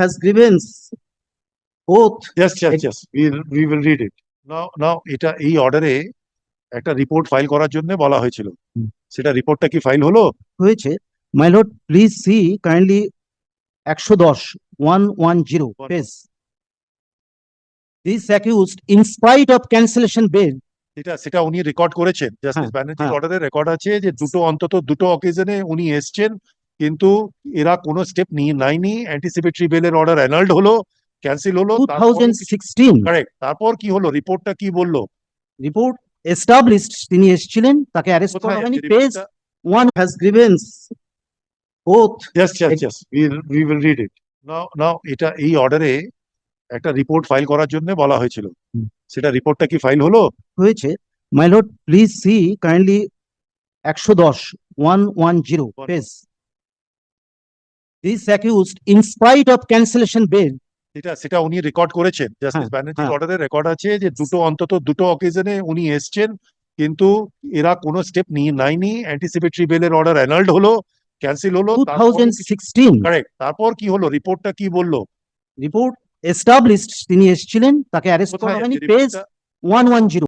has grievance both. Yes. We will read it. Now এটা এই অর্ডারে একটা রিপোর্ট ফাইল করার জন্য বলা হয়েছিল। সেটা রিপোর্টটা কি ফাইল হলো? হয়েছে। My lord, please see kindly 110 page. This accused, in spite of cancellation bail, সেটা উনি রেকর্ড করেছেন। জাস্টিস ব্যানার্জির অর্ডারে রেকর্ড আছে যে অন্তত দুটো অকেশনে উনি এসছেন, কিন্তু এরা কোনো স্টেপ নেয়নি। অ্যান্টিসিপেটরি বেলের অর্ডার অ্যানাল্ড হলো, ক্যান্সেল হলো। 2016 কারেক্ট। তারপর কি হলো? রিপোর্টটা কি বললো? রিপোর্ট এস্টাবলিশড তিনি এসেছিলেন, তাকে অ্যারেস্ট করা হয়নি। Page 1 has grievance both. Yes. We will read it. Now এটা এই অর্ডারে একটা রিপোর্ট ফাইল করার জন্য বলা হয়েছিল। সেটা রিপোর্টটা কি ফাইল হলো? হয়েছে। My lord, please see kindly 110 page. This accused, in spite of cancellation bail, সেটা উনি রেকর্ড করেছেন। জাস্টিস ব্যানার্জির অর্ডারে রেকর্ড আছে যে অন্তত দুটো অকেশনে উনি এসছেন, কিন্তু এরা কোনো স্টেপ নেয়নি। অ্যান্টিসিপেটরি বেলের অর্ডার অ্যানাল্ড হলো, ক্যান্সেল হলো। 2016 কারেক্ট। তারপর কি হলো? রিপোর্টটা কি বললো? রিপোর্ট এস্টাবলিশড তিনি এসেছিলেন, তাকে অ্যারেস্ট করা হয়নি। পেজ 110